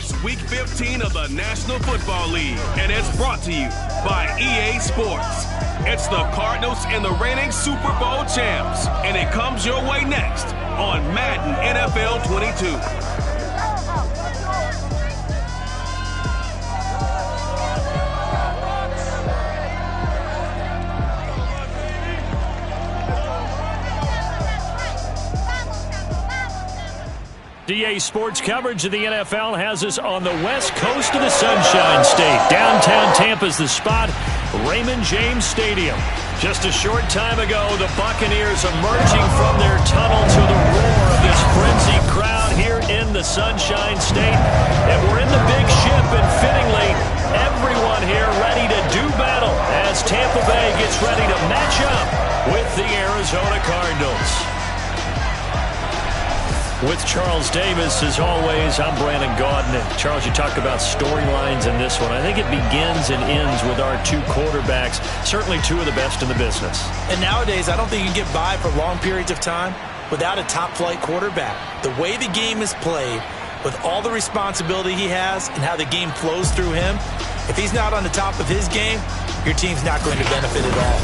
It's Week 15 of the National Football League, and it's brought to you by EA Sports. It's the Cardinals and the reigning Super Bowl champs, and it comes your way next on Madden NFL 22. EA Sports coverage of the NFL has us on the west coast of the Sunshine State. Downtown Tampa's the spot, Raymond James Stadium. Just a short time ago, the Buccaneers emerging from their tunnel to the roar of this frenzied crowd here in the Sunshine State. And we're in the big ship, and fittingly, everyone here ready to do battle as Tampa Bay gets ready to match up with the Arizona Cardinals. With Charles Davis, as always, I'm Brandon Gaudin. And Charles, you talk about storylines in this one. I think it begins and ends with our two quarterbacks, certainly two of the best in the business. And nowadays, I don't think you can get by for long periods of time without a top-flight quarterback. The way the game is played, with all the responsibility he has and how the game flows through him, if he's not on the top of his game, your team's not going to benefit at all.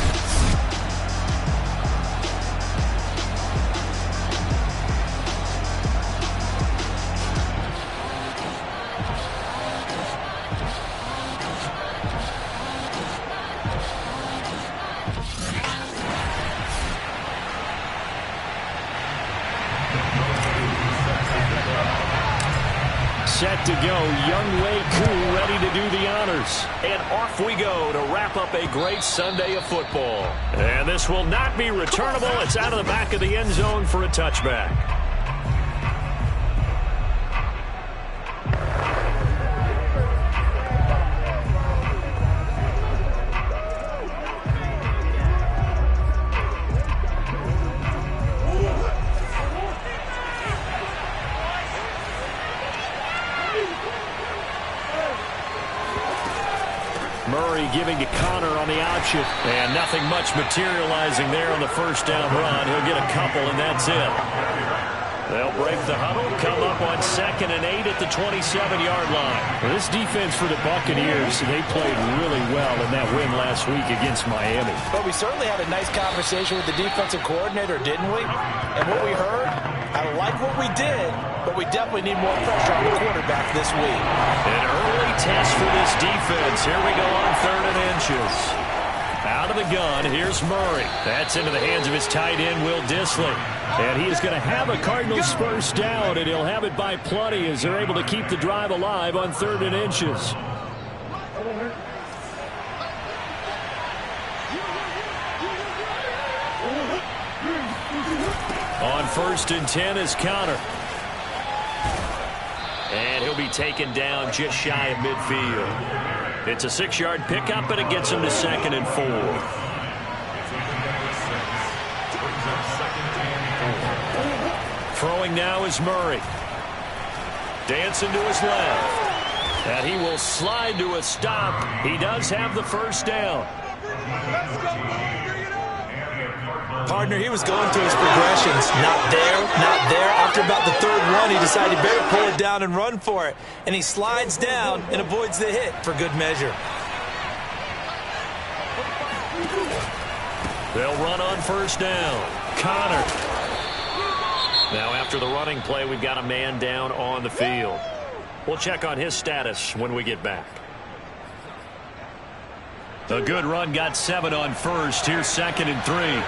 Set to go, Young Wei Koo ready to do the honors. And off we go to wrap up a great Sunday of football. And this will not be returnable. It's out of the back of the end zone for a touchback. Murray giving to Connor on the option. And nothing much materializing there on the first down run. He'll get a couple, and that's it. They'll break the huddle, come up on 2nd and 8 at the 27-yard line. Well, this defense for the Buccaneers, they played really well in that win last week against Miami. But we certainly had a nice conversation with the defensive coordinator, didn't we? And what we heard, I like what we did, but we definitely need more pressure on the quarterback this week. An early test for this defense. Here we go on 3rd and inches. Out of the gun, here's Murray. That's into the hands of his tight end, Will Dissly. And he is going to have a Cardinals first down, and he'll have it by plenty as they're able to keep the drive alive on 3rd and inches. On 1st and 10 is Connor. And he'll be taken down just shy of midfield. It's a 6-yard pickup, and it gets him to 2nd and 4. Throwing now is Murray. Dancing to his left. And he will slide to a stop. He does have the first down. Partner, he was going through his progressions. Not there, not there. After about the 3rd one, he decided he better pull it down and run for it. And he slides down and avoids the hit for good measure. They'll run on first down. Connor. Now after the running play, we've got a man down on the field. We'll check on his status when we get back. A good run got 7 on first. Here's 2nd and 3.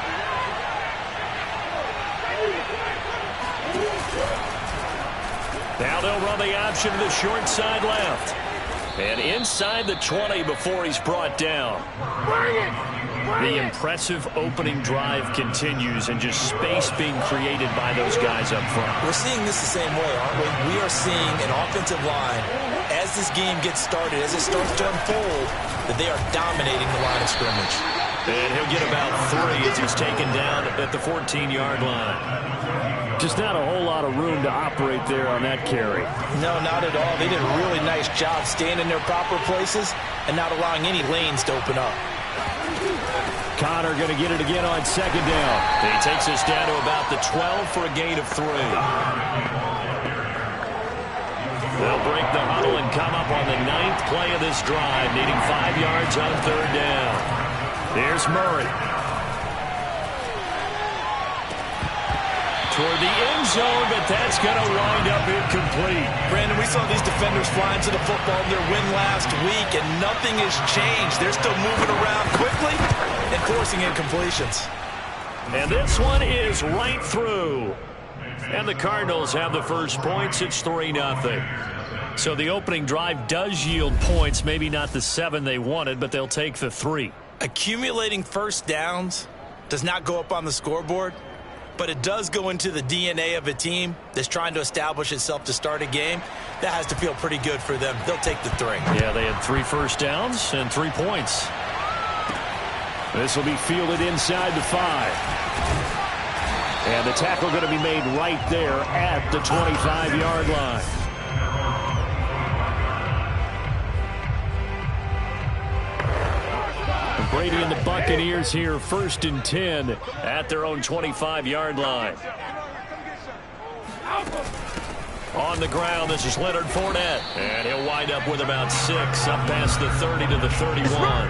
Now they'll run the option to the short side left. And inside the 20 before he's brought down. The impressive opening drive continues, and just space being created by those guys up front. We're seeing this the same way, aren't we? We are seeing an offensive line, as this game gets started, as it starts to unfold, that they are dominating the line of scrimmage. And he'll get about 3 as he's taken down at the 14-yard line. Just not a whole lot of room to operate there on that carry. No, not at all. They did a really nice job staying in their proper places and not allowing any lanes to open up. Connor going to get it again on 2nd down. He takes us down to about the 12 for a gain of 3. They'll break the huddle and come up on the 9th play of this drive, needing 5 yards on 3rd down. Here's Murray. Toward the end zone, but that's going to wind up incomplete. Brandon, we saw these defenders flying to the football in their win last week, and nothing has changed. They're still moving around quickly and forcing incompletions. And this one is right through. And the Cardinals have the first points. It's 3-0. So the opening drive does yield points, maybe not the 7 they wanted, but they'll take the 3. Accumulating first downs does not go up on the scoreboard, but it does go into the DNA of a team that's trying to establish itself to start a game. That has to feel pretty good for them. They'll take the 3. Yeah, they had 3 first downs and 3 points. This will be fielded inside the 5. And the tackle going to be made right there at the 25-yard line. Brady and the Buccaneers here, 1st and 10 at their own 25-yard line. On the ground, this is Leonard Fournette. And he'll wind up with about 6, up past the 30 to the 31.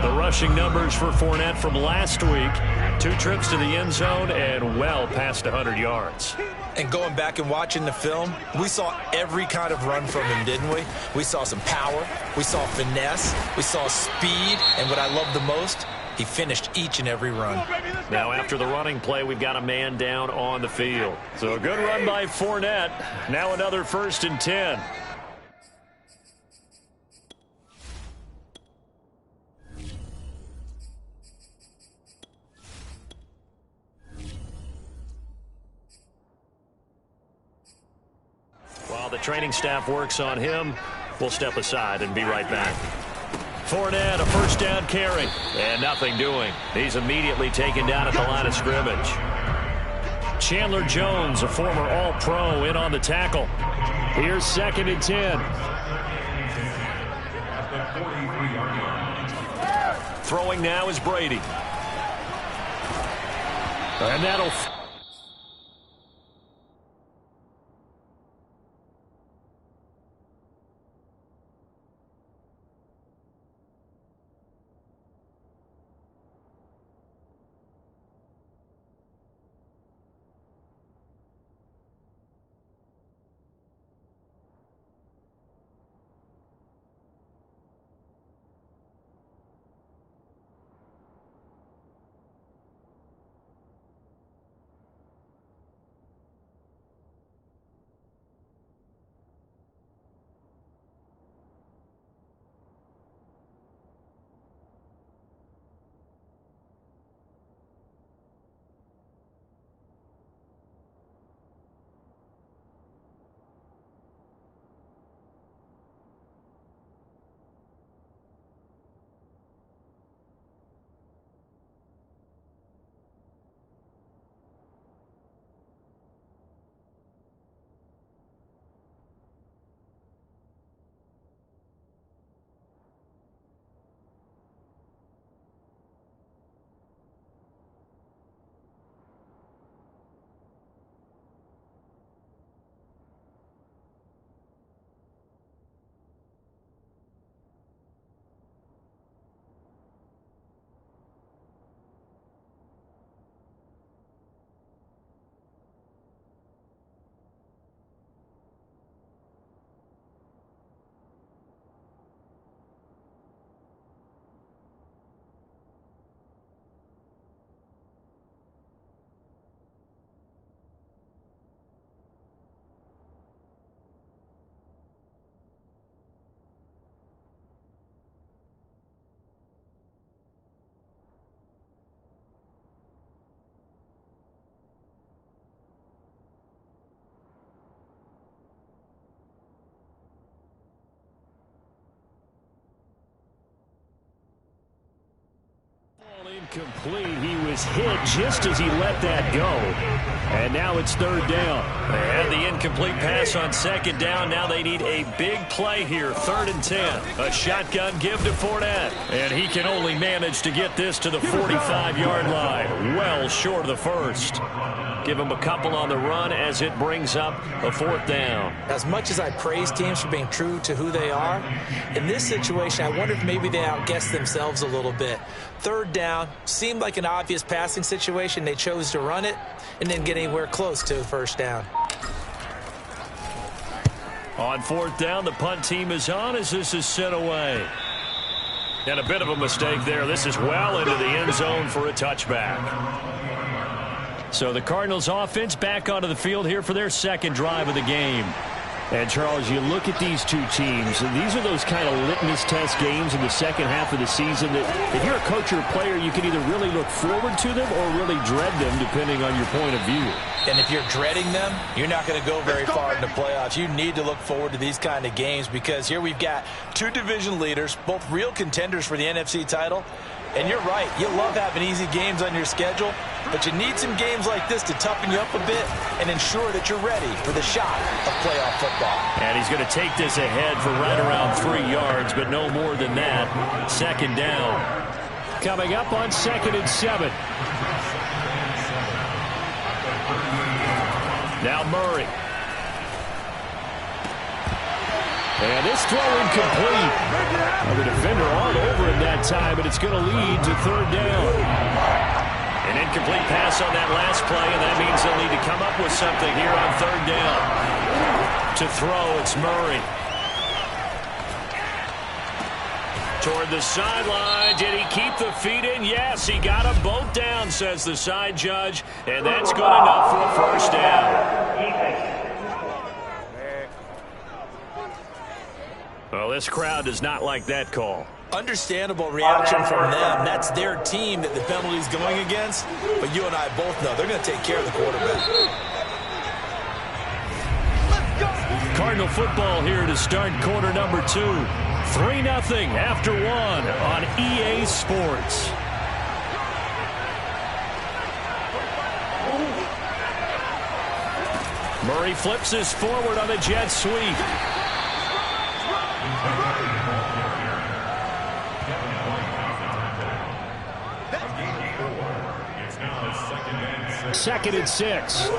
The rushing numbers for Fournette from last week, 2 trips to the end zone and well past 100 yards. And going back and watching the film, we saw every kind of run from him, didn't we? We saw some power, we saw finesse, we saw speed, and what I love the most, he finished each and every run. Now after the running play, we've got a man down on the field. So a good run by Fournette. Now another 1st and 10. While the training staff works on him, we'll step aside and be right back. Fournette, a 1st down carry, and nothing doing. He's immediately taken down at the line of scrimmage. Chandler Jones, a former All-Pro, in on the tackle. Here's 2nd and 10. Throwing now is Brady. And that'll... Incomplete. He was hit just as he let that go. And now it's 3rd down. They had the incomplete pass on 2nd down. Now they need a big play here. 3rd and 10. A shotgun give to Fournette. And he can only manage to get this to the 45-yard line. Well short of the 1st. Give them a couple on the run as it brings up a 4th down. As much as I praise teams for being true to who they are, in this situation, I wonder if maybe they outguessed themselves a little bit. 3rd down seemed like an obvious passing situation. They chose to run it and didn't get anywhere close to 1st down. On 4th down, the punt team is on as this is sent away. And a bit of a mistake there. This is well into the end zone for a touchback. So the Cardinals offense back onto the field here for their 2nd drive of the game. And, Charles, you look at these two teams, and these are those kind of litmus test games in the second half of the season that if you're a coach or a player, you can either really look forward to them or really dread them depending on your point of view. And if you're dreading them, you're not going to go very far in the playoffs. You need to look forward to these kind of games because here we've got 2 division leaders, both real contenders for the NFC title. And you're right, you love having easy games on your schedule, but you need some games like this to toughen you up a bit and ensure that you're ready for the shot of playoff football. And he's going to take this ahead for right around 3 yards, but no more than that. 2nd down. Coming up on 2nd and 7. Now Murray. And this throw incomplete. Well, the defender all over him that time, but it's going to lead to 3rd down. An incomplete pass on that last play, and that means they'll need to come up with something here on 3rd down. To throw, it's Murray. Toward the sideline. Did he keep the feet in? Yes, he got them both down, says the side judge, and that's good enough for a 1st down. Well, this crowd does not like that call. Understandable reaction from them. That's their team that the penalty's going against. But you and I both know they're going to take care of the quarterback. Cardinal football here to start quarter number 2. 3-0 after 1 on EA Sports. Murray flips this forward on a jet sweep. Second and 6.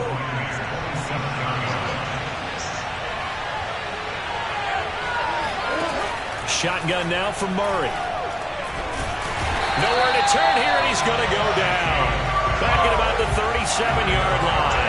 Shotgun now from Murray. Nowhere to turn here, and he's going to go down. Back at about the 37-yard line.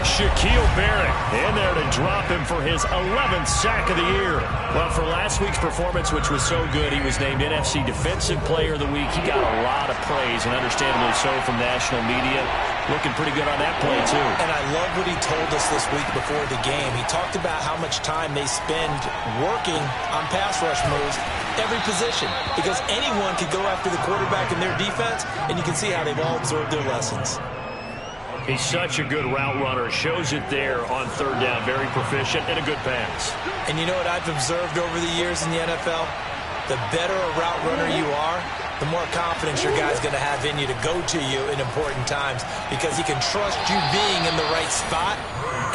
Shaquille Barrett in there to drop him for his 11th sack of the year. Well, for last week's performance, which was so good, he was named NFC Defensive Player of the Week. He got a lot of praise, and understandably so, from national media. Looking pretty good on that play, too. And I love what he told us this week before the game. He talked about how much time they spend working on pass rush moves, every position, because anyone could go after the quarterback in their defense, and you can see how they've all absorbed their lessons. He's such a good route runner. Shows it there on 3rd down. Very proficient and a good pass. And you know what I've observed over the years in the NFL? The better a route runner you are, the more confidence your guy's going to have in you to go to you in important times because he can trust you being in the right spot,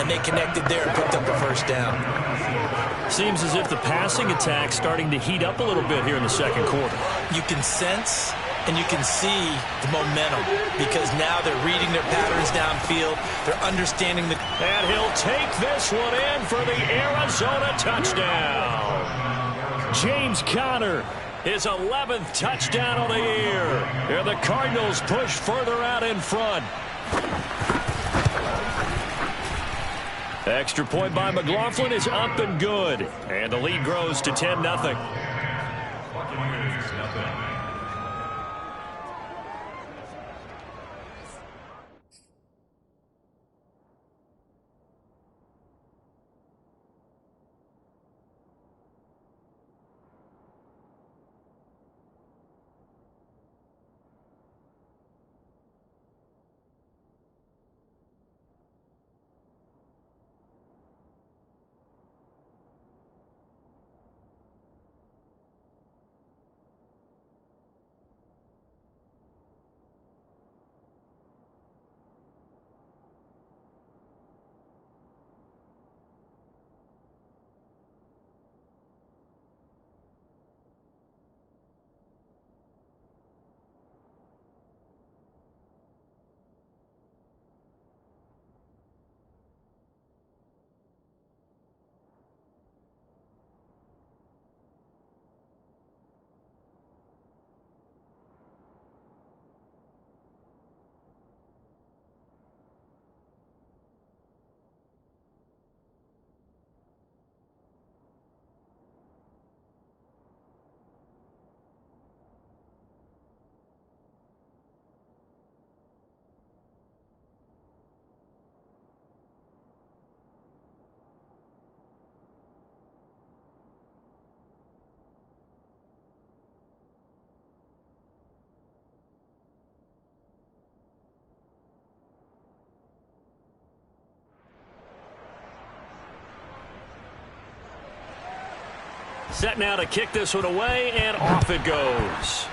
and they connected there and picked up the 1st down. Seems as if the passing attack's starting to heat up a little bit here in the 2nd quarter. You can sense and you can see the momentum because now they're reading their patterns downfield. They're understanding the... And he'll take this one in for the Arizona touchdown. James Conner, his 11th touchdown of the year. And the Cardinals push further out in front. Extra point by McLaughlin is up and good. And the lead grows to 10-0. Set now to kick this one away, and off it goes.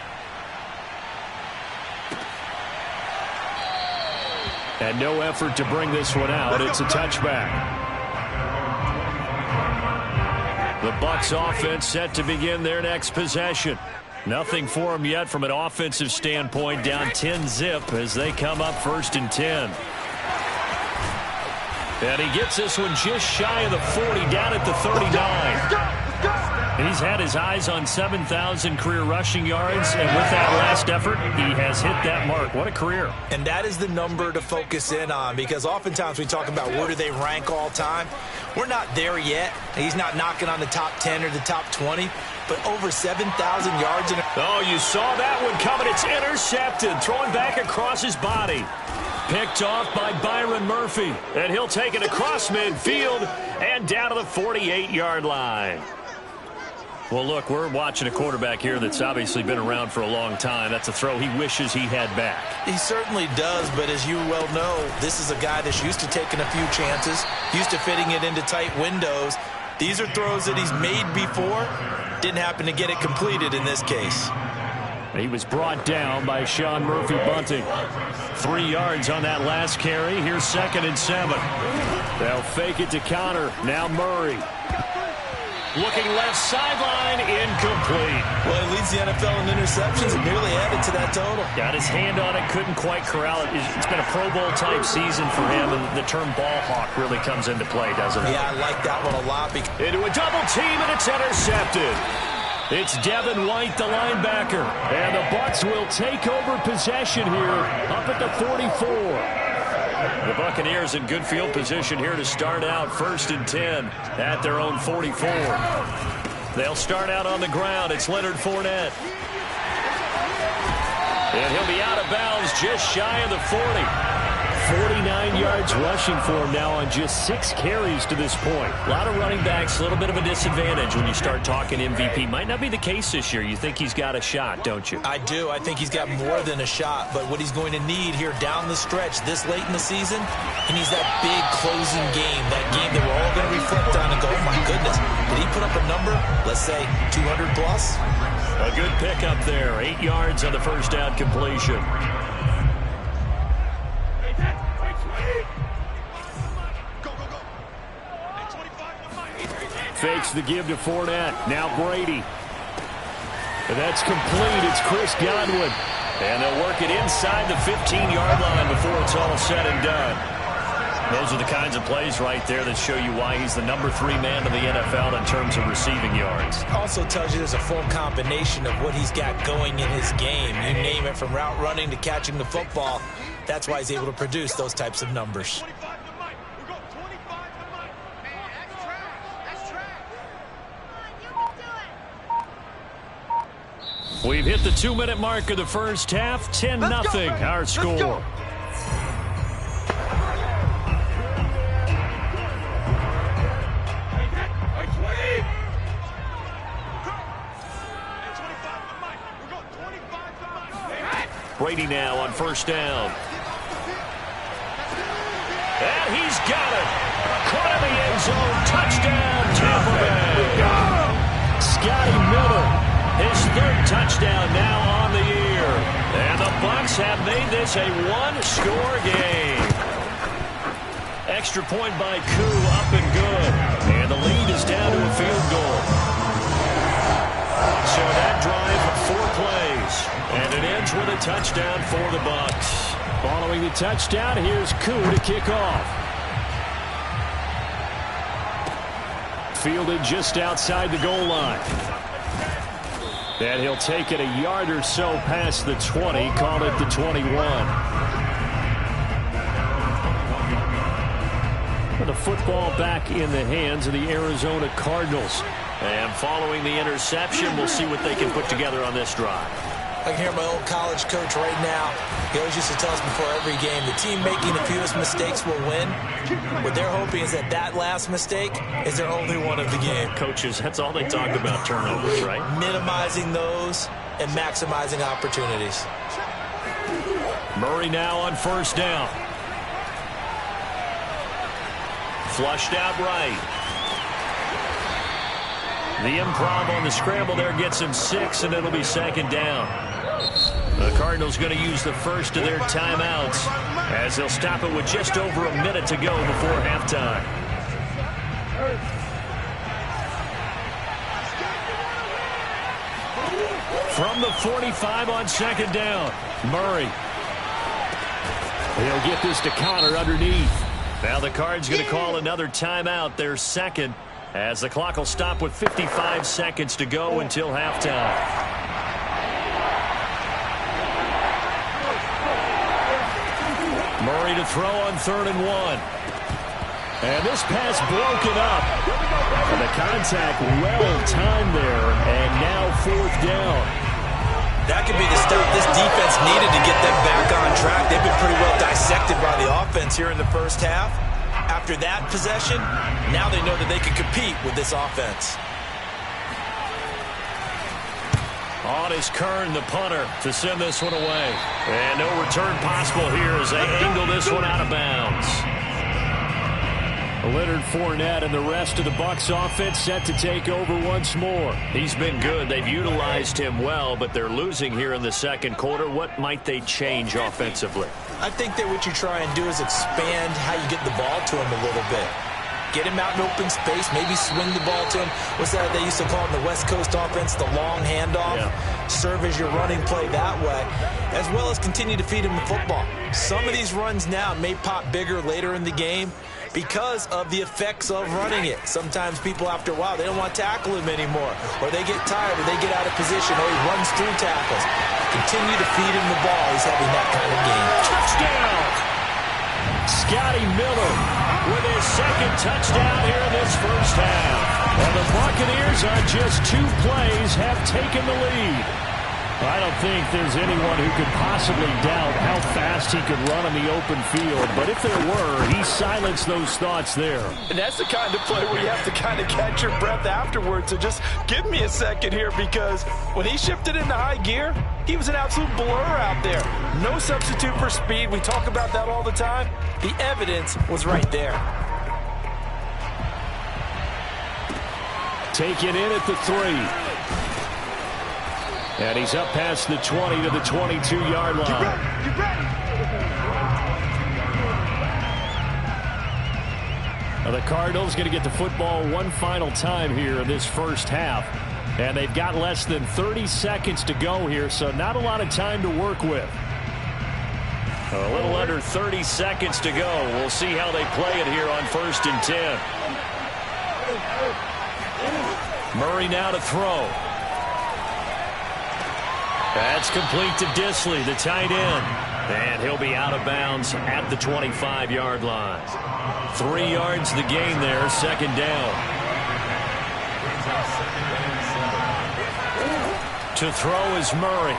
And no effort to bring this one out. It's a touchback. The Bucs offense set to begin their next possession. Nothing for them yet from an offensive standpoint. Down 10-zip as they come up 1st and 10. And he gets this one just shy of the 40, down at the 39. And he's had his eyes on 7,000 career rushing yards, and with that last effort, he has hit that mark. What a career. And that is the number to focus in on, because oftentimes we talk about where do they rank all time. We're not there yet. He's not knocking on the top 10 or the top 20, but over 7,000 yards. Oh, you saw that one coming. It's intercepted, throwing back across his body. Picked off by Byron Murphy, and he'll take it across midfield and down to the 48-yard line. Well, look, we're watching a quarterback here that's obviously been around for a long time. That's a throw he wishes he had back. He certainly does, but as you well know, this is a guy that's used to taking a few chances, used to fitting it into tight windows. These are throws that he's made before. Didn't happen to get it completed in this case. He was brought down by Sean Murphy Bunting. 3 yards on that last carry. Here's 2nd and 7. They'll fake it to Connor. Now Murray. Looking left sideline, incomplete. Well, he leads the NFL in interceptions and nearly added to that total. Got his hand on it, couldn't quite corral it. It's been a Pro Bowl-type season for him, and the term ball hawk really comes into play, doesn't it? Yeah, I like that one a lot. Into a double team, and it's intercepted. It's Devin White, the linebacker. And the Bucs will take over possession here up at the 44. The Buccaneers in good field position here to start out 1st and 10 at their own 44. They'll start out on the ground. It's Leonard Fournette. And he'll be out of bounds just shy of the 40. 49 yards rushing for him now on just 6 carries to this point. A lot of running backs, a little bit of a disadvantage when you start talking MVP. Might not be the case this year. You think he's got a shot, don't you? I do. I think he's got more than a shot, but what he's going to need here down the stretch this late in the season, he needs that big closing game, that game that we're all going to reflect on and go, oh my goodness, did he put up a number, let's say 200 plus? A good pickup there. 8 yards on the first down completion. Fakes the give to Fournette. Now Brady. And that's complete. It's Chris Godwin. And they'll work it inside the 15-yard line before it's all said and done. Those are the kinds of plays right there that show you why he's the number 3 man in the NFL in terms of receiving yards. Also tells you there's a full combination of what he's got going in his game. You name it, from route running to catching the football. That's why he's able to produce those types of numbers. We've hit the 2-minute mark of the first half. 10-0 our score. Brady now on first down. And he's got it. Caught in the end zone. Touchdown, Tampa Bay. Scotty Miller. His 3rd touchdown now on the year. And the Bucs have made this a 1-score game. Extra point by Koo, up and good. And the lead is down to a field goal. So that drive, 4 plays. And it ends with a touchdown for the Bucs. Following the touchdown, here's Koo to kick off. Fielded just outside the goal line. And he'll take it a yard or so past the 20, call it the 21. With the football back in the hands of the Arizona Cardinals. And following the interception, we'll see what they can put together on this drive. I can hear my old college coach right now. He always used to tell us before every game, the team making the fewest mistakes will win. What they're hoping is that last mistake is their only one of the game. Coaches, that's all they talk about, turnovers, right? Minimizing those and maximizing opportunities. Murray now on first down. Flushed out right. The improv on the scramble there gets him 6, and it'll be second down. The Cardinals going to use the first of their timeouts as they'll stop it with just over a minute to go before halftime. From the 45 on second down, Murray. He'll get this to Connor underneath. Now the Cards going to call another timeout, their second, as the clock will stop with 55 seconds to go until halftime. Murray to throw on 3rd and 1. And this pass broken up. And the contact well timed there, and now 4th down. That could be the stop this defense needed to get them back on track. They've been pretty well dissected by the offense here in the first half. After that possession, now they know that they can compete with this offense. On is Kern, the punter, to send this one away. And no return possible here as they angle this one out of bounds. Leonard Fournette and the rest of the Bucs offense set to take over once more. He's been good. They've utilized him well, but they're losing here in the second quarter. What might they change offensively? I think that what you try and do is expand how you get the ball to him a little bit. Get him out in open space, maybe swing the ball to him. What's that they used to call in the West Coast offense, the long handoff? Yeah. Serve as your running play that way, as well as continue to feed him the football. Some of these runs now may pop bigger later in the game because of the effects of running it. Sometimes people, after a while, they don't want to tackle him anymore, or they get tired, or they get out of position, or he runs through tackles. Continue to feed him the ball. He's having that kind of game. Touchdown! Scotty Miller with his second touchdown here in this first half. And the Buccaneers on just 2 plays have taken the lead. I don't think there's anyone who could possibly doubt how fast he could run on the open field. But if there were, he silenced those thoughts there. And that's the kind of play where you have to kind of catch your breath afterwards. So just give me a second here, because when he shifted into high gear, he was an absolute blur out there. No substitute for speed. We talk about that all the time. The evidence was right there. Taken in at the 3. And he's up past the 20 to the 22-yard line. Get ready. Now the Cardinals going to get the football one final time here in this first half. And they've got less than 30 seconds to go here, so not a lot of time to work with. A little under 30 seconds to go. We'll see how they play it here on 1st and 10. Murray now to throw. That's complete to Disley, the tight end. And he'll be out of bounds at the 25-yard line. 3 yards the gain there, second down. To throw is Murray.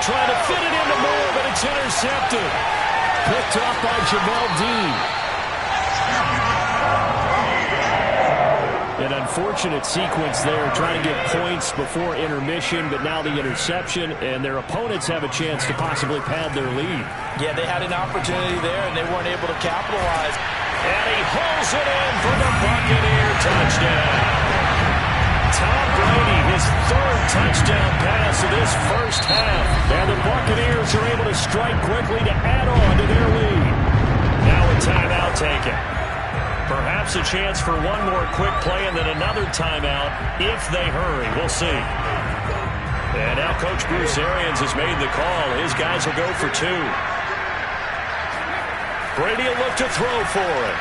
Trying to fit it into Moore, but it's intercepted. Picked off by Jamel Dean. An unfortunate sequence there, trying to get points before intermission, but now the interception, and their opponents have a chance to possibly pad their lead. Yeah, they had an opportunity there, and they weren't able to capitalize. And he pulls it in for the Buccaneer touchdown. Tom Brady, his 3rd touchdown pass of this first half. And the Buccaneers are able to strike quickly to add on to their lead. Now a timeout taken. Perhaps a chance for one more quick play and then another timeout if they hurry. We'll see. And now Coach Bruce Arians has made the call. His guys will go for 2. Brady will look to throw for it.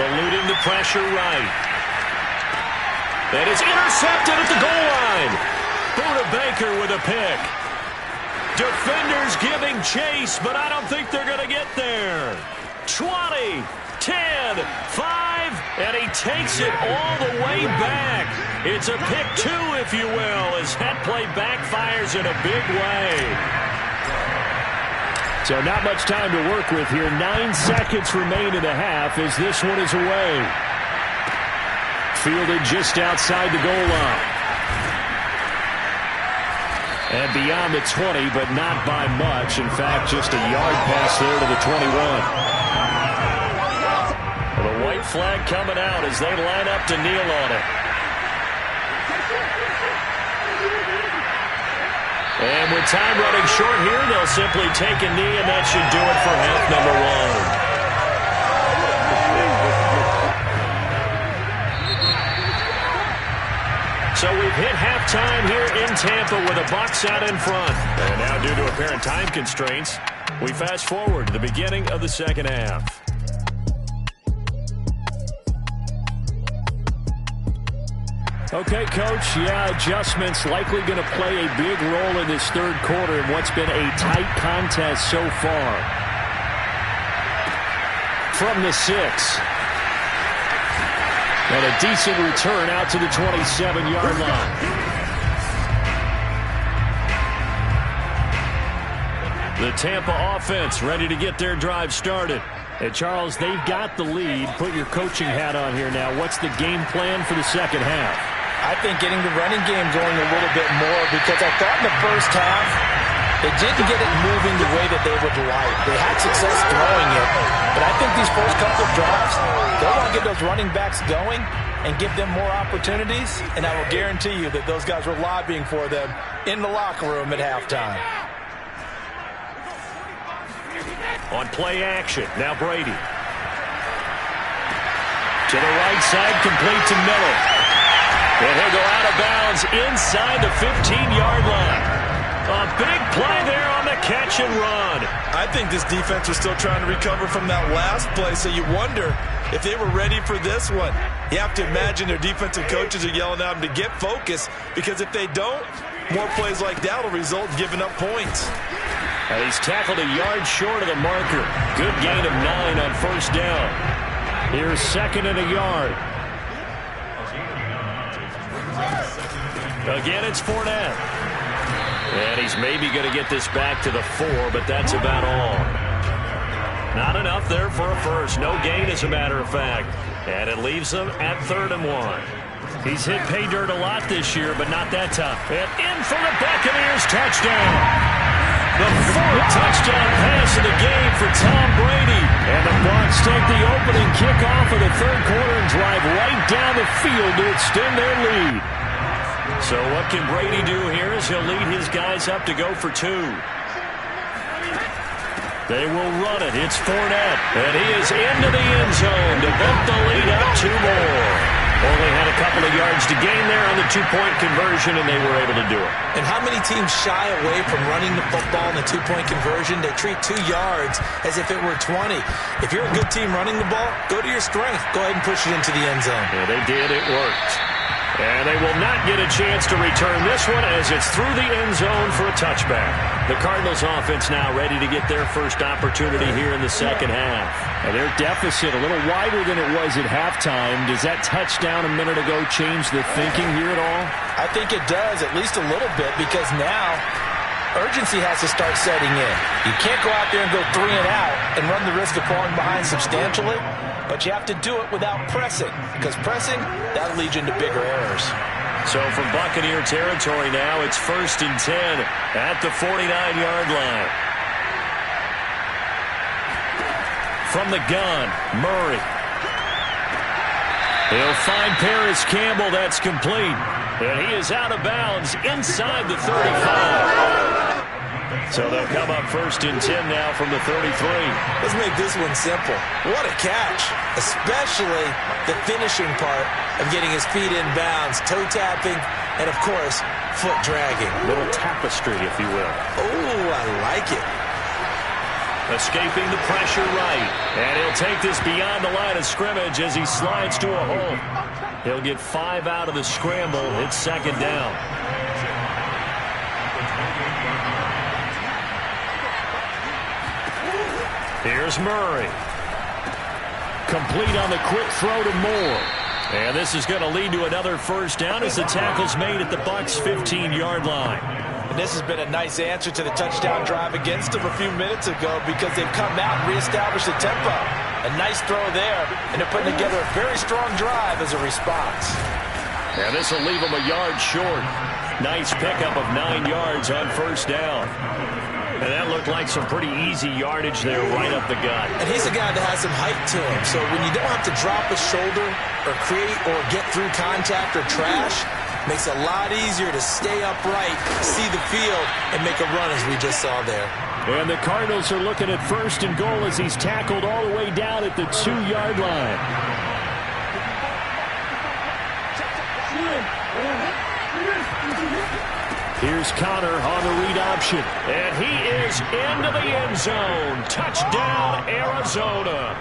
Eluding the pressure right. And it's intercepted at the goal line. Buda Baker with a pick. Defenders giving chase, but I don't think they're going to get there. 20, 10, 5, and he takes it all the way back. It's a pick 2, if you will, as that play backfires in a big way. So not much time to work with here. 9 seconds remain in the half as this one is away. Fielded just outside the goal line. And beyond the 20, but not by much. In fact, just a yard pass there to the 21. The White flag coming out as they line up to kneel on it. And with time running short here, they'll simply take a knee, and that should do it for half number one. So we've hit halftime here in Tampa with the Bucs out in front. And now, due to apparent time constraints, we fast forward to the beginning of the second half. Okay, Coach, adjustments likely going to play a big role in this third quarter in what's been a tight contest so far. From the 6. And a decent return out to the 27-yard line. The Tampa offense ready to get their drive started. And, Charles, they've got the lead. Put your coaching hat on here now. What's the game plan for the second half? I think getting the running game going a little bit more, because I thought in the first half they didn't get it moving the way that they would like. They had success throwing it, but I think these first couple of drives, they'll want to get those running backs going and give them more opportunities, and I will guarantee you that those guys were lobbying for them in the locker room at halftime. On play action, now Brady. To the right side, complete to Miller. And he'll go out of bounds inside the 15-yard line. A big play there on the catch and run. I think this defense was still trying to recover from that last play, so you wonder if they were ready for this one. You have to imagine their defensive coaches are yelling at them to get focused, because if they don't, more plays like that will result in giving up points. And he's tackled a yard short of the marker. Good gain of 9 on first down. Here's second and a yard. Again, it's Fournette. And he's maybe going to get this back to the 4, but that's about all. Not enough there for a first. No gain, as a matter of fact. And it leaves them at 3rd and 1. He's hit pay dirt a lot this year, but not that time. And in for the Buccaneers, touchdown. The 4th touchdown pass of the game for Tom Brady. And the Bucs take the opening kickoff of the third quarter and drive right down the field to extend their lead. So what can Brady do here as he'll lead his guys up to go for 2. They will run it. It's Fournette. And he is into the end zone to bump the lead up 2 more. Only had a couple of yards to gain there on the 2-point conversion, and they were able to do it. And how many teams shy away from running the football in the 2-point conversion? They treat 2 yards as if it were 20. If you're a good team running the ball, go to your strength. Go ahead and push it into the end zone. Yeah, they did. It worked. And they will not get a chance to return this one as it's through the end zone for a touchback. The Cardinals offense now ready to get their first opportunity here in the second half. And their deficit a little wider than it was at halftime. Does that touchdown a minute ago change the thinking here at all? I think it does, at least a little bit, because now urgency has to start setting in. You can't go out there and go 3 and out and run the risk of falling behind substantially. But you have to do it without pressing, because pressing, that'll lead you into bigger errors. So from Buccaneer territory now, it's 1st and 10 at the 49-yard line. From the gun, Murray. He'll find Paris Campbell. That's complete. And he is out of bounds inside the 35. So they'll come up 1st and 10 now from the 33. Let's make this one simple. What a catch, especially the finishing part of getting his feet in bounds, toe tapping, and, of course, foot dragging. Little tapestry, if you will. Oh, I like it. Escaping the pressure right. And he'll take this beyond the line of scrimmage as he slides to a hole. He'll get 5 out of the scramble. It's 2nd down. Here's Murray. Complete on the quick throw to Moore. And this is going to lead to another first down as the tackle's made at the Bucs' 15-yard line. And this has been a nice answer to the touchdown drive against them a few minutes ago, because they've come out and reestablished the tempo. A nice throw there, and they're putting together a very strong drive as a response. And this will leave them a yard short. Nice pickup of 9 yards on first down. And that looked like some pretty easy yardage there right up the gut. And he's a guy that has some height to him. So when you don't have to drop a shoulder or create or get through contact or trash, makes it a lot easier to stay upright, see the field, and make a run as we just saw there. And the Cardinals are looking at 1st and goal as he's tackled all the way down at the 2-yard line. Here's Connor on the read option. And he is into the end zone. Touchdown, Arizona.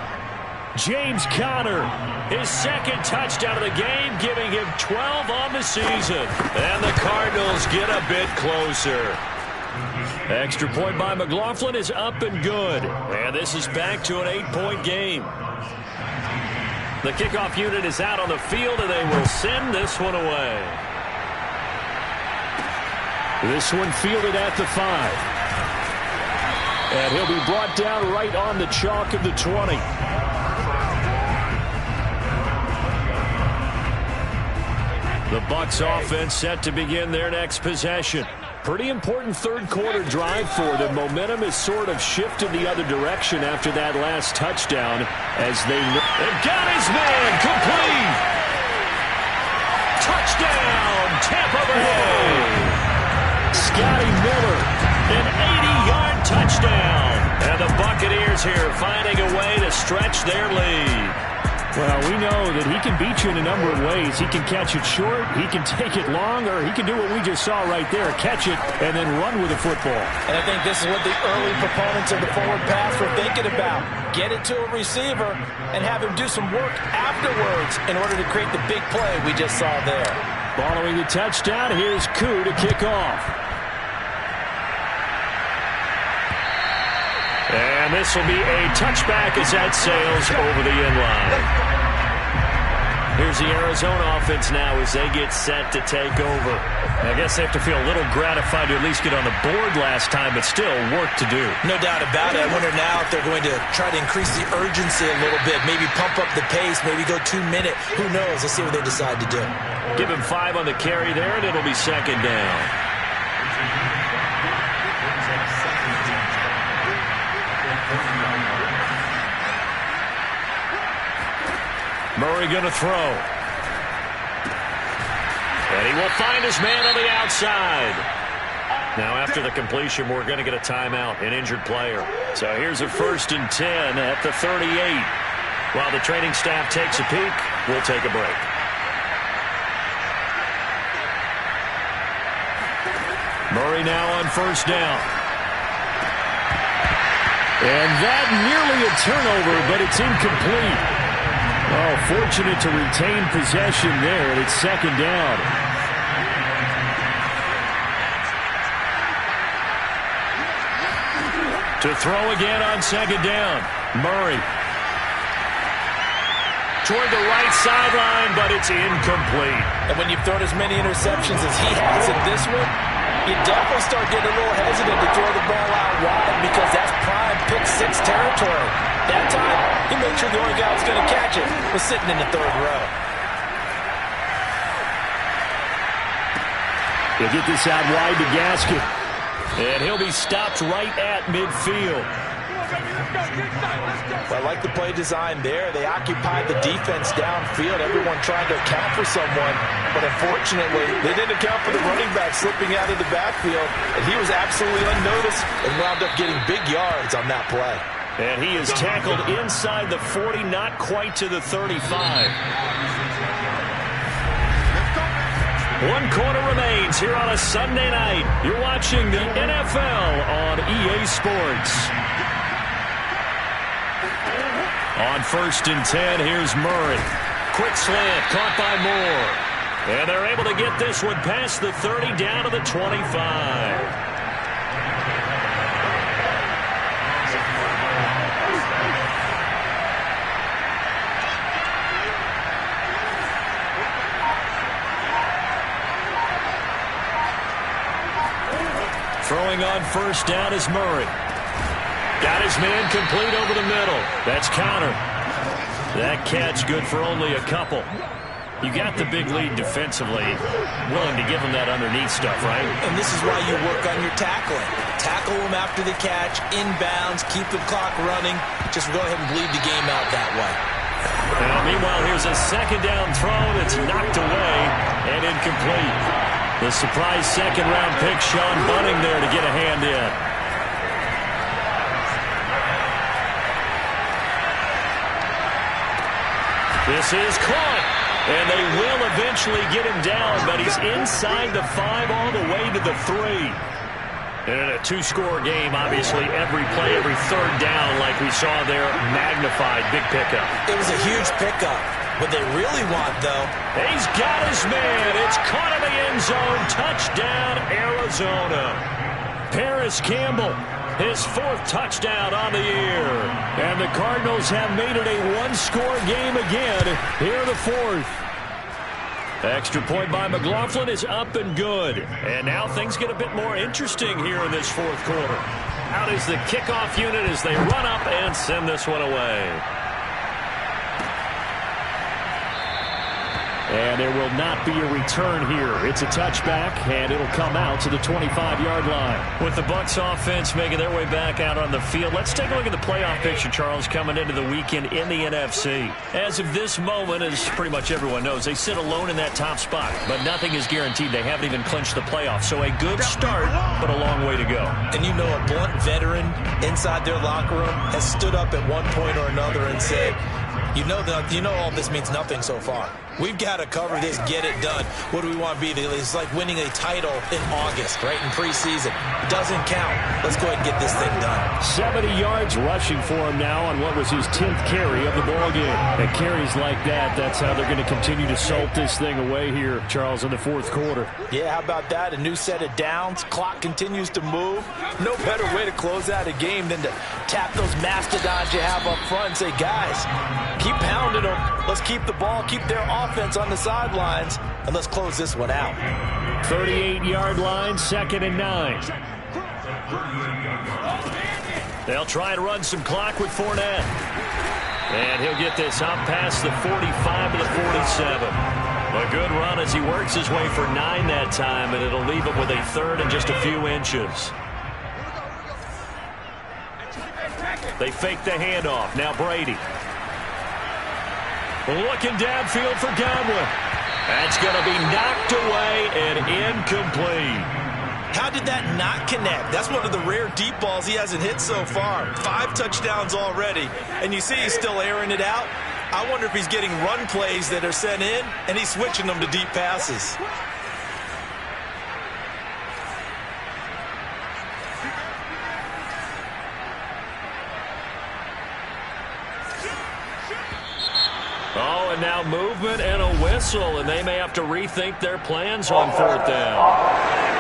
James Conner, his 2nd touchdown of the game, giving him 12 on the season. And the Cardinals get a bit closer. Extra point by McLaughlin is up and good. And this is back to an 8-point game. The kickoff unit is out on the field, and they will send this one away. This one fielded at the 5. And he'll be brought down right on the chalk of the 20. The Bucs offense set to begin their next possession. Pretty important 3rd quarter drive for them. Momentum has sort of shifted the other direction after that last touchdown as they've got his man complete. Touchdown, Tampa Bay. Scotty Miller, an 80-yard touchdown. And the Buccaneers here finding a way to stretch their lead. Well, we know that he can beat you in a number of ways. He can catch it short, he can take it long, or he can do what we just saw right there, catch it and then run with the football. And I think this is what the early proponents of the forward pass were thinking about. Get it to a receiver and have him do some work afterwards in order to create the big play we just saw there. Following the touchdown, here's Koo to kick off. And this will be a touchback as that sails over the end line. Here's the Arizona offense now as they get set to take over. I guess they have to feel a little gratified to at least get on the board last time, but still work to do. No doubt about it. I wonder now if they're going to try to increase the urgency a little bit, maybe pump up the pace, maybe go 2-minute. Who knows? Let's see what they decide to do. Give him 5 on the carry there, and it'll be 2nd down. Murray going to throw. And he will find his man on the outside. Now after the completion, we're going to get a timeout, an injured player. So here's a 1st and 10 at the 38. While the training staff takes a peek, we'll take a break. Murray now on 1st down. And that nearly a turnover, but it's incomplete. Oh, fortunate to retain possession there, and it's 2nd down. To throw again on 2nd down. Murray. Toward the right sideline, but it's incomplete. And when you've thrown as many interceptions as he has in this one, you definitely start getting a little hesitant to throw the ball out wide because that's prime pick-6 territory. That time, he made sure the only guy who was going to catch it was sitting in the 3rd row. He'll get this out wide to Gaskin. And he'll be stopped right at midfield. Well, I like the play design there. They occupied the defense downfield, everyone trying to account for someone. But unfortunately, they didn't account for the running back slipping out of the backfield. And he was absolutely unnoticed and wound up getting big yards on that play. And he is tackled inside the 40, not quite to the 35. 1 quarter remains here on a Sunday night. You're watching the NFL on EA Sports. On 1st and 10, here's Murray. Quick slant, caught by Moore. And they're able to get this one past the 30 down to the 25. Throwing on 1st down is Murray. Got his man complete over the middle. That's Connor. That catch good for only a couple. You got the big lead defensively, willing to give them that underneath stuff, right? And this is why you work on your tackling. Tackle them after the catch, inbounds, keep the clock running. Just go ahead and bleed the game out that way. Meanwhile, here's a second down throw that's knocked away and incomplete. The surprise second-round pick, Sean Bunting, there to get a hand in. This is caught. And they will eventually get him down, but he's inside the 5 all the way to the 3. And in a two-score game, obviously, every play, every third down, like we saw there, magnified. Big pickup. It was a huge pickup. What they really want, though. He's got his man. It's caught in the end zone. Touchdown, Arizona. Paris Campbell, his 4th touchdown on the year. And the Cardinals have made it a one-score game again. Here the 4th. Extra point by McLaughlin is up and good. And now things get a bit more interesting here in this 4th quarter. Out is the kickoff unit as they run up and send this one away. And there will not be a return here. It's a touchback, and it'll come out to the 25-yard line. With the Bucs offense making their way back out on the field, let's take a look at the playoff picture, Charles, coming into the weekend in the NFC. As of this moment, as pretty much everyone knows, they sit alone in that top spot, but nothing is guaranteed. They haven't even clinched the playoffs, so a good start, but a long way to go. And you know, a blunt veteran inside their locker room has stood up at one point or another and said, you know all this means nothing so far. We've got to cover this, get it done. What do we want to be? It's like winning a title in August, right, in preseason. It doesn't count. Let's go ahead and get this thing done. 70 yards rushing for him now on what was his 10th carry of the ballgame. And carries like that, that's how they're going to continue to salt this thing away here, Charles, in the 4th quarter. Yeah, how about that? A new set of downs. Clock continues to move. No better way to close out a game than to tap those mastodons you have up front and say, guys, keep pounding them. Let's keep the ball, keep their offense on the sidelines, and let's close this one out. 38-yard line, 2nd and 9. They'll try and run some clock with Fournette. And he'll get this up past the 45 to the 47. A good run as he works his way for 9 that time, and it'll leave him with a 3rd and just a few inches. They fake the handoff. Now Brady. Looking downfield for Godwin. That's going to be knocked away and incomplete. How did that not connect? That's one of the rare deep balls he hasn't hit so far. 5 touchdowns already, and you see he's still airing it out. I wonder if he's getting run plays that are sent in, and he's switching them to deep passes. Oh, and now movement and a whistle, and they may have to rethink their plans on 4th down.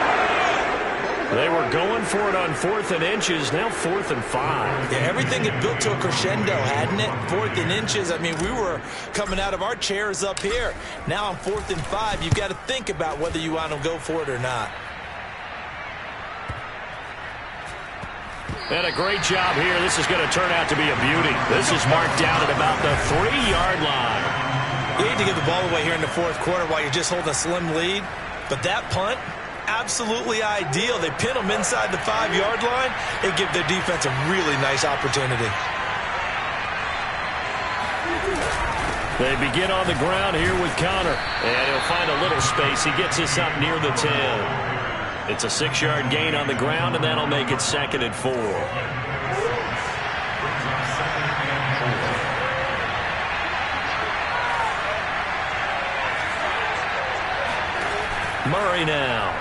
They were going for it on 4th and inches, now 4th and 5. Yeah, everything had built to a crescendo, hadn't it? 4th and inches, I mean, we were coming out of our chairs up here. Now on 4th and 5, you've got to think about whether you want to go for it or not. And a great job here. This is going to turn out to be a beauty. This is marked down at about the 3-yard line. You need to give the ball away here in the 4th quarter while you're just holding a slim lead. But that punt, absolutely ideal. They pin them inside the 5-yard line and give their defense a really nice opportunity. They begin on the ground here with Connor. And he'll find a little space. He gets us up near the 10. It's a 6-yard gain on the ground, and that'll make it 2nd and 4. Murray now.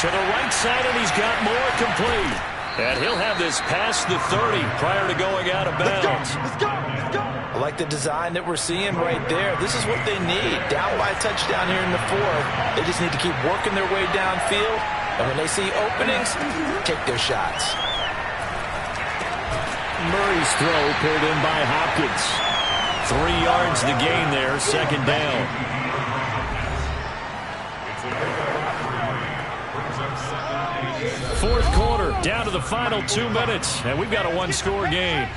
To the right side, and he's got more complete. And he'll have this past the 30 prior to going out of bounds. Let's go. I like the design that we're seeing right there. This is what they need. Down by a touchdown here in the 4th. They just need to keep working their way downfield. And when they see openings, take their shots. Murray's throw pulled in by Hopkins. 3 yards the gain there, 2nd down. Fourth quarter, down to the final 2 minutes, and we've got a one-score game.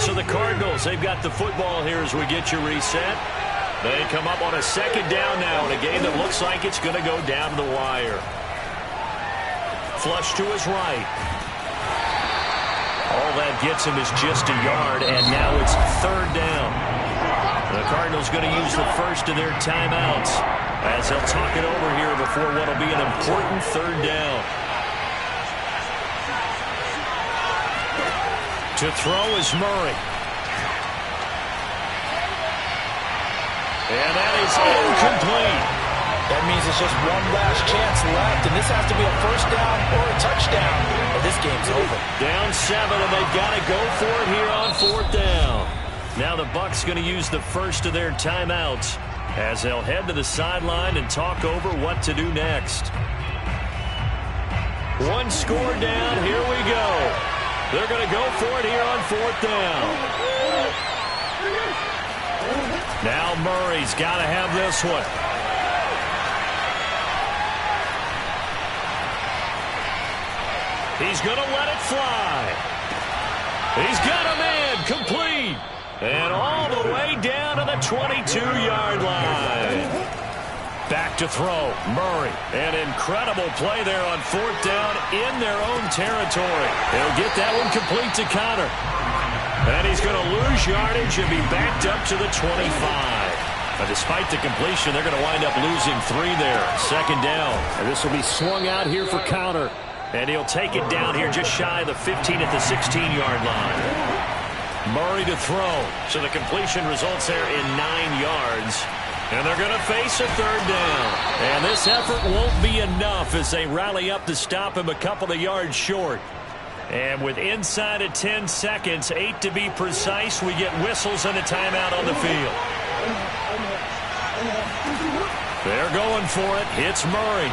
So the Cardinals, they've got the football here as we get you reset. They come up on a second down now in a game that looks like it's going to go down to the wire. Flush to his right. All that gets him is just a yard, and now it's third down. The Cardinals going to use the first of their timeouts as they'll talk it over here before what will be an important third down. To throw is Murray. And that is incomplete. That means it's just one last chance left, and this has to be a first down or a touchdown, or this game's over. Down 7, and they've got to go for it here on fourth down. Now the Bucs going to use the first of their timeouts as they'll head to the sideline and talk over what to do next. One score down, here we go. They're going to go for it here on fourth down. Now Murray's got to have this one. He's going to let it fly. He's got a man complete. And all the way down to the 22-yard line. Back to throw. Murray. An incredible play there on fourth down in their own territory. He'll get that one complete to Connor. And he's going to lose yardage and be backed up to the 25. But despite the completion, they're going to wind up losing 3 there. Second down. And this will be swung out here for Connor. And he'll take it down here just shy of the 15 at the 16-yard line. Murray to throw. So the completion results there in 9 yards. And they're going to face a third down. And this effort won't be enough as they rally up to stop him a couple of yards short. And with inside of 10 seconds, 8 to be precise, we get whistles and a timeout on the field. They're going for it. It's Murray.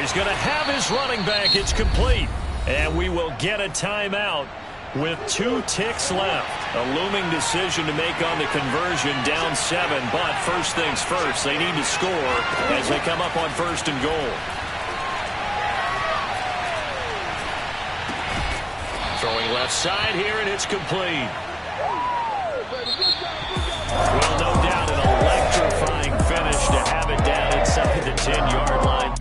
He's going to have his running back. It's complete. And we will get a timeout with 2 ticks left. A looming decision to make on the conversion, down 7. But first things first, they need to score as they come up on first and goal. Throwing left side here, and it's complete. Well, no doubt an electrifying finish to have it down inside the 10-yard line.